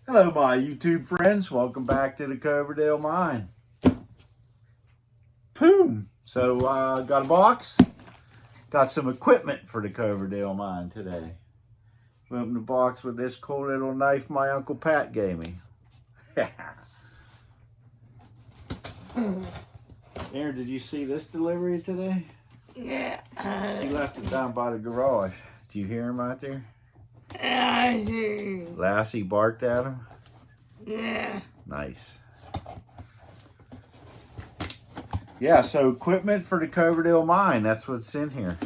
Hello, my YouTube friends. Welcome back to the Coverdale mine. Boom. So, got a box. Got some equipment for the Coverdale mine today. Opened the box with this cool little knife my Uncle Pat gave me. Aaron, did you see this delivery today? Yeah. He left it down by the garage. Do you hear him out there? Lassie barked at him? Yeah. Nice. Yeah, so equipment for the Coverdale mine. That's what's in here.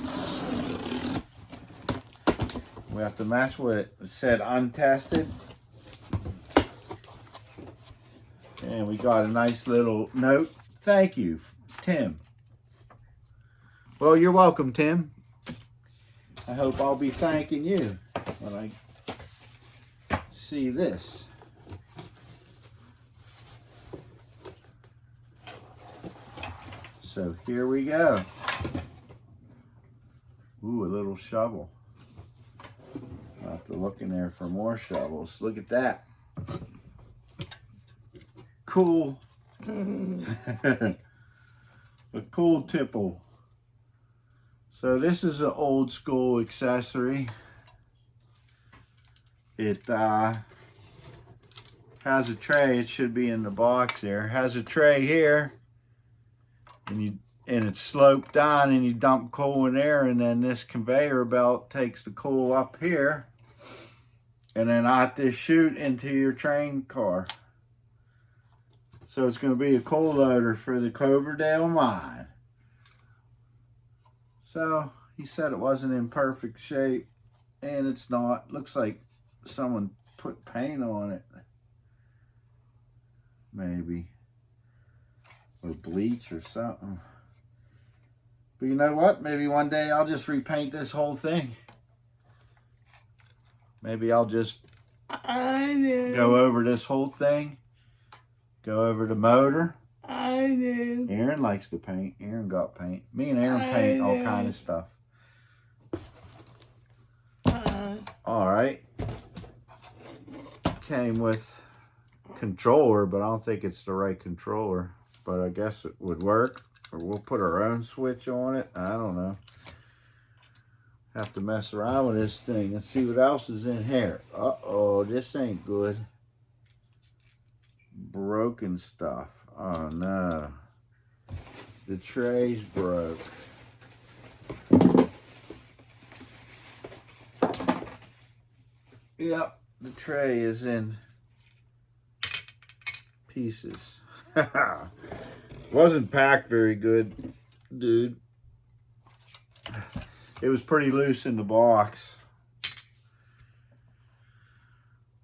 We have to mess with it. It said untested. And we got a nice little note. Thank you, Tim. Well, you're welcome, Tim. I hope I'll be thanking you when I see this. So here we go. Ooh, a little shovel. I'll have to look in there for more shovels. Look at that. Cool. A cool tipple. So this is an old school accessory. It has a tray. It should be in the box there. It has a tray here. And it's sloped down, and you dump coal in there, and then this conveyor belt takes the coal up here and then out this chute into your train car. So it's going to be a coal loader for the Coverdale mine. So he said it wasn't in perfect shape, and it's not. Looks like someone put paint on it. Maybe. Or bleach or something. But you know what? Maybe one day I'll just repaint this whole thing. Maybe I'll just go over this whole thing. Go over the motor. Aaron likes to paint. Aaron got paint. Me and Aaron paint all kind of stuff. All right. Came with controller, but I don't think it's the right controller. But I guess it would work. Or we'll put our own switch on it. I don't know. Have to mess around with this thing and see what else is in here. Uh-oh, this ain't good. Broken stuff. Oh, no. The tray's broke. Yep, the tray is in pieces. Wasn't packed very good, dude. It was pretty loose in the box.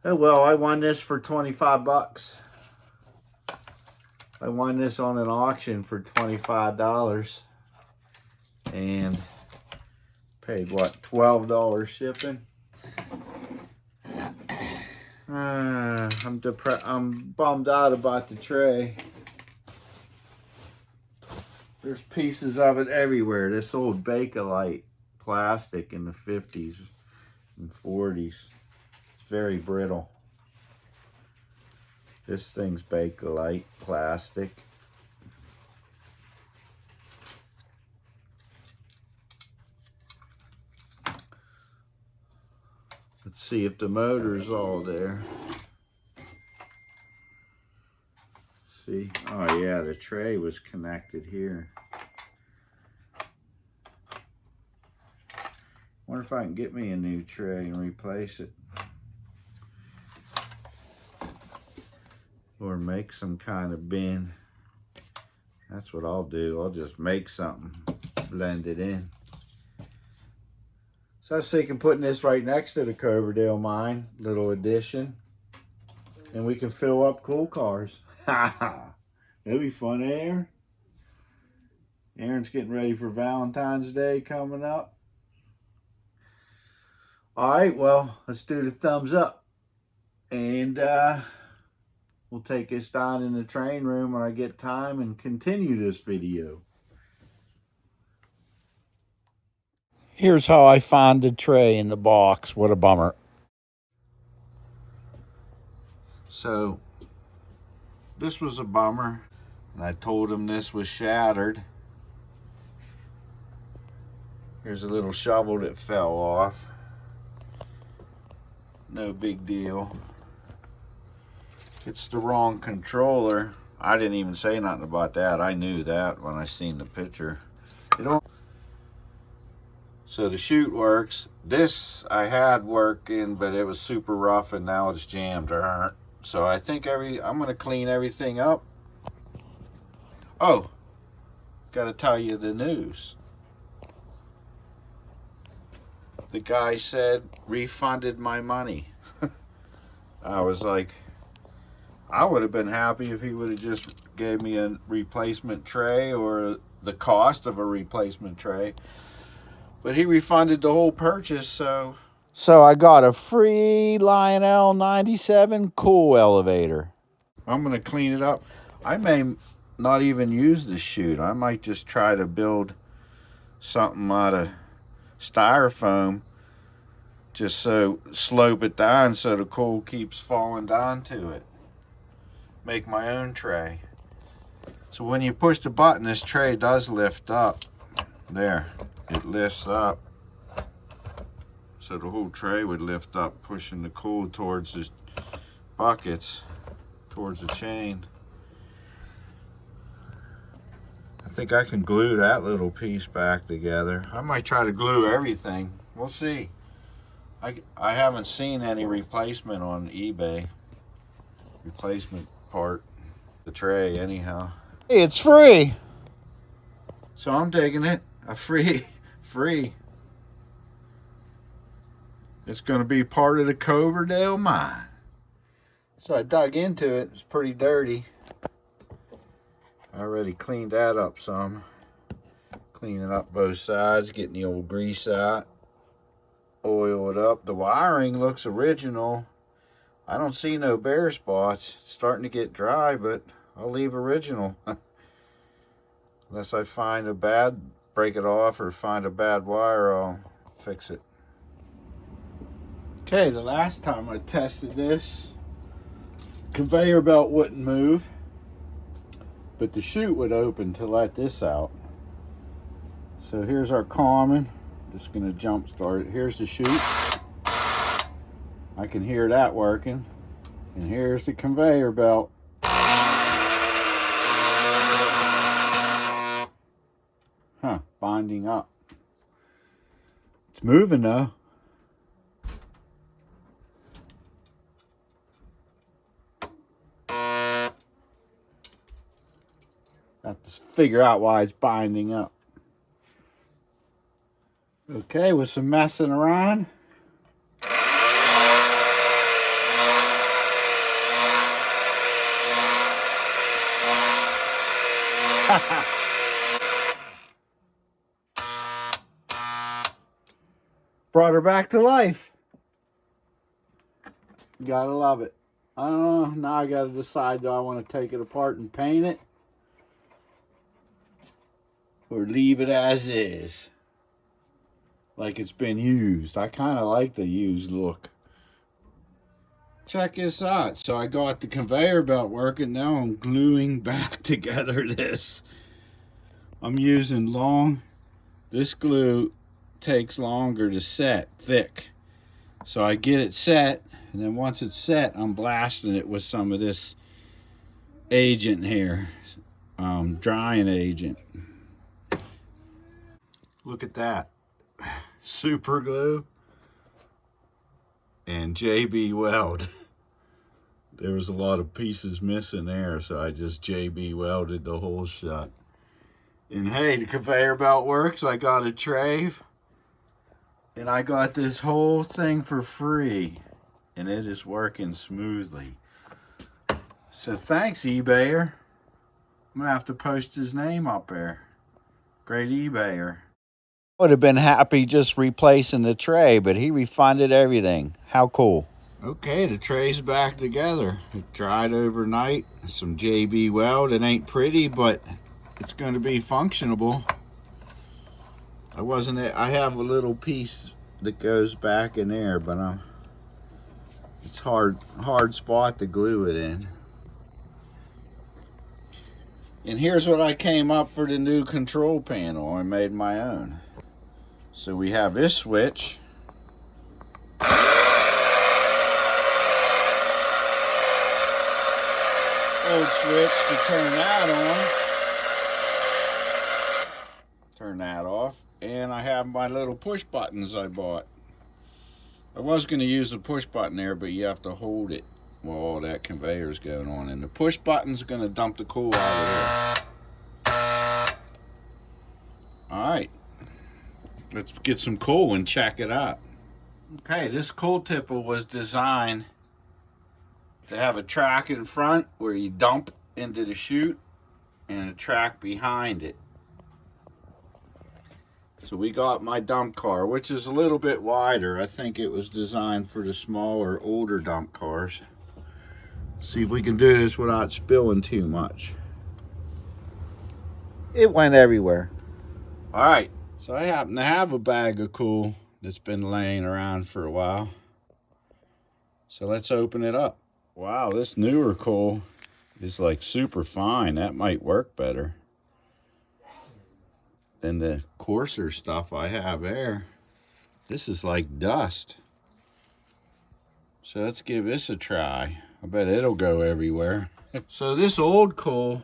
Oh well, I won this for 25 bucks. I won this on an auction for $25 and paid what, $12 shipping. I'm bummed out about the tray. There's pieces of it everywhere. This old Bakelite plastic in the 50s and 40s. It's very brittle. This thing's Bakelite plastic. Let's see if the motor's all there. See? Oh yeah, the tray was connected here. Wonder if I can get me a new tray and replace it. Or make some kind of bin. That's what I'll do. I'll just make something. Blend it in. So I was thinking putting this right next to the Coverdale mine. Little addition. And we can fill up cool cars. It'll be fun, Aaron. Aaron's getting ready for Valentine's Day coming up. All right, well, let's do the thumbs up. And we'll take this down in the train room when I get time and continue this video. Here's how I found the tray in the box. What a bummer. So this was a bummer. And I told him this was shattered. Here's a little shovel that fell off. No big deal. It's the wrong controller. I didn't even say nothing about that. I knew that when I seen the picture. So the chute works. This I had working, but it was super rough and now it's jammed. So I think I'm gonna clean everything up. Oh, gotta tell you the news. The guy said refunded my money. I was like, I would have been happy if he would have just gave me a replacement tray or the cost of a replacement tray. But he refunded the whole purchase, so I got a free Lionel 97 cool elevator. I'm gonna clean it up. I may not even use the chute. I might just try to build something out of styrofoam, just so slope it down so the coal keeps falling down to it. Make my own tray. So when you push the button, this tray does lift up. There, it lifts up. So the whole tray would lift up, pushing the coal towards the buckets, towards the chain. I think I can glue that little piece back together. I might try to glue everything. We'll see. I haven't seen any replacement on eBay. Replacement part. The tray anyhow. Hey, it's free. So I'm taking it. A free. It's going to be part of the Coverdale mine. So I dug into it. It's pretty dirty. I already cleaned that up some. Cleaning up both sides, getting the old grease out. Oil it up. The wiring looks original. I don't see no bare spots. It's starting to get dry, but I'll leave original. Unless I find break it off or find a bad wire, I'll fix it. Okay, the last time I tested this, conveyor belt wouldn't move, but the chute would open to let this out. So here's our common. Just gonna jump start it. Here's the chute. I can hear that working. And here's the conveyor belt. Huh, binding up. It's moving though. Got to figure out why it's binding up. Okay, with some messing around. Brought her back to life. Gotta love it. I don't know. Now I gotta decide, do I want to take it apart and paint it, or leave it as is, like it's been used. I kind of like the used look. Check this out. So I got the conveyor belt working. Now I'm gluing back together this. I'm using this glue takes longer to set, thick. So I get it set, and then once it's set, I'm blasting it with some of this agent here, drying agent. Look at that. Super glue and JB Weld. There was a lot of pieces missing there, so I just JB welded the whole shut. And hey, the conveyor belt works. I got a tray, and I got this whole thing for free, and it is working smoothly. So thanks, eBayer. I'm gonna have to post his name up there. Great eBayer. Would have been happy just replacing the tray, but he refunded everything. How cool. Okay, the tray's back together. It dried overnight. Some JB Weld. It ain't pretty, but it's going to be functionable. I have a little piece that goes back in there, but It's hard spot to glue it in. And here's what I came up for the new control panel. I made my own. So we have this switch. Old switch to turn that on. Turn that off. And I have my little push buttons I bought. I was going to use the push button there, but you have to hold it while all that conveyor is going on. And the push button's going to dump the coal out of there. Alright. Let's get some coal and check it out. Okay, this coal tipper was designed to have a track in front where you dump into the chute and a track behind it. So we got my dump car, which is a little bit wider. I think it was designed for the smaller, older dump cars. See if we can do this without spilling too much. It went everywhere. All right, so I happen to have a bag of coal that's been laying around for a while. So let's open it up. Wow, this newer coal is like super fine. That might work better than the coarser stuff I have there. This is like dust. So let's give this a try. I bet it'll go everywhere. So this old coal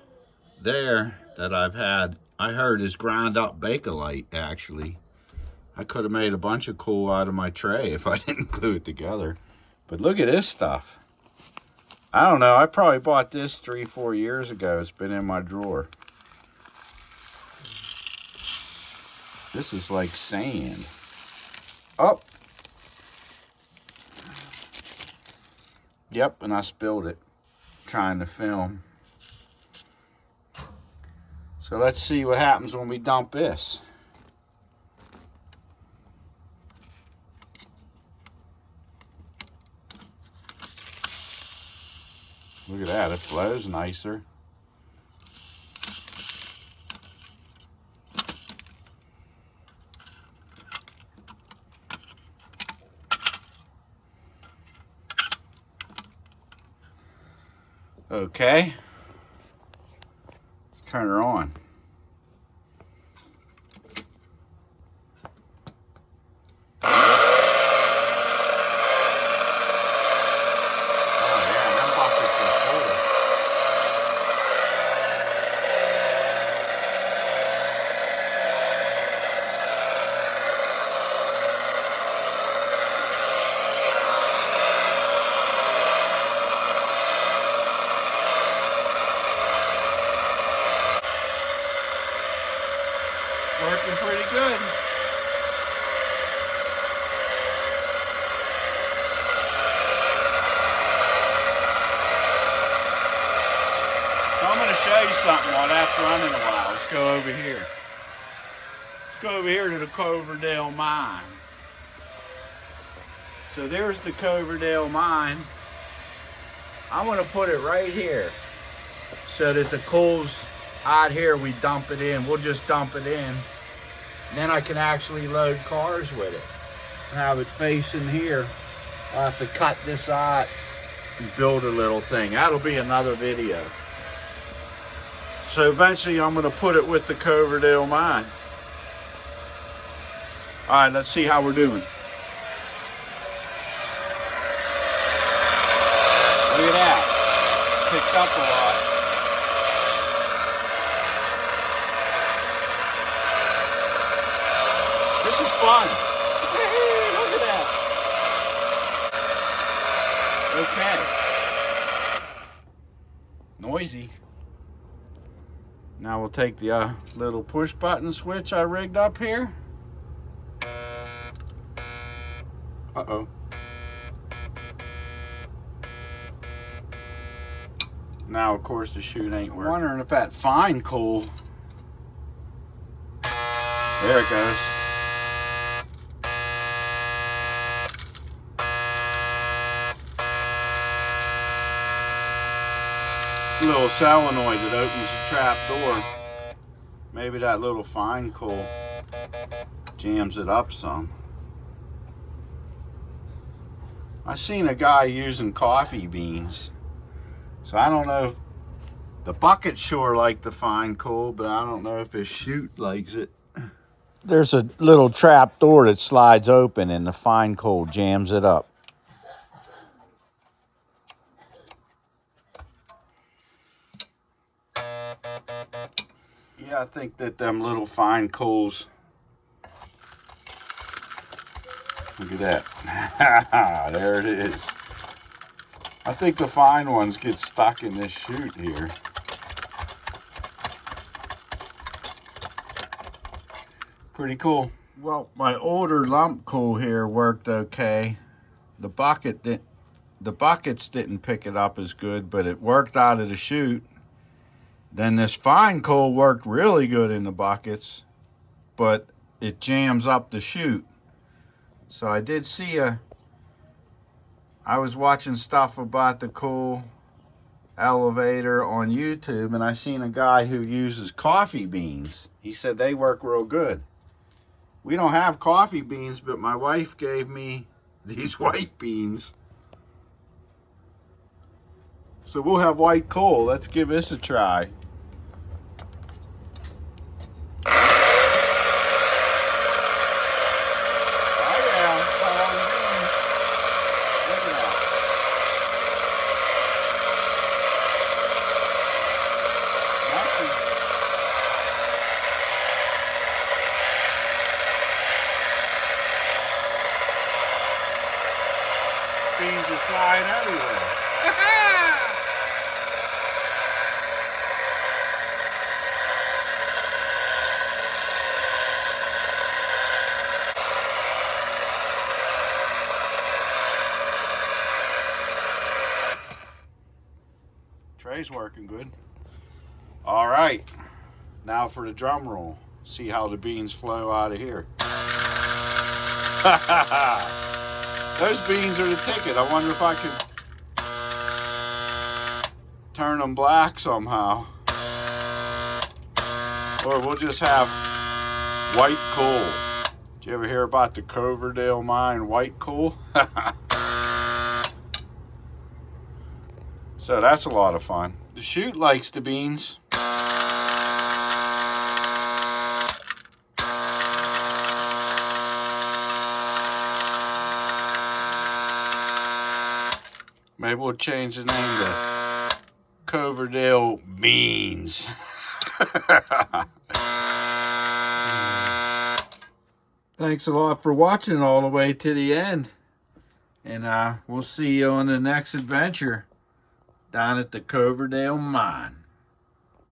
there that I've had, I heard is ground up Bakelite actually. I could have made a bunch of coal out of my tray if I didn't glue it together. But look at this stuff. I don't know, I probably bought this 3-4 years ago. It's been in my drawer. This is like sand. Oh. Yep, and I spilled it trying to film. So let's see what happens when we dump this. Look at that, it flows nicer. Okay, let's turn her on. Working pretty good. So I'm going to show you something while that's running a while. Let's go over here. Let's go over here to the Coverdale mine. So there's the Coverdale mine. I'm going to put it right here so that the coal's out here. We dump it in. We'll just dump it in. And then I can actually load cars with it. And have it facing here. I'll have to cut this out and build a little thing. That'll be another video. So eventually I'm going to put it with the Coverdale mine. All right, let's see how we're doing. Look at that. Picked up a lot. This is fun. Look at that. Okay. Noisy. Now we'll take the little push button switch I rigged up here. Uh-oh. Now, of course, the chute ain't working. I'm wondering if that fine coal. There it goes. A little solenoid that opens the trap door. Maybe that little fine coal jams it up some. I seen a guy using coffee beans. So I don't know if the bucket sure like the fine coal, but I don't know if his chute likes it. There's a little trap door that slides open and the fine coal jams it up. Yeah, I think that them little fine coals. Look at that. There it is. I think the fine ones get stuck in this chute here. Pretty cool. Well, my older lump coal here worked okay. The buckets didn't pick it up as good, but it worked out of the chute. Then this fine coal worked really good in the buckets, but it jams up the chute. So I did see I was watching stuff about the coal elevator on YouTube, and I seen a guy who uses coffee beans. He said they work real good. We don't have coffee beans, but my wife gave me these white beans. So we'll have white coal. Let's give this a try. Beans are flying everywhere. Tray's working good. All right, now for the drum roll. See how the beans flow out of here. Those beans are the ticket. I wonder if I could turn them black somehow. Or we'll just have white coal. Did you ever hear about the Coverdale mine white coal? So that's a lot of fun. The chute likes the beans. Maybe we'll change the name to Coverdale Beans. Thanks a lot for watching all the way to the end. And we'll see you on the next adventure down at the Coverdale Mine.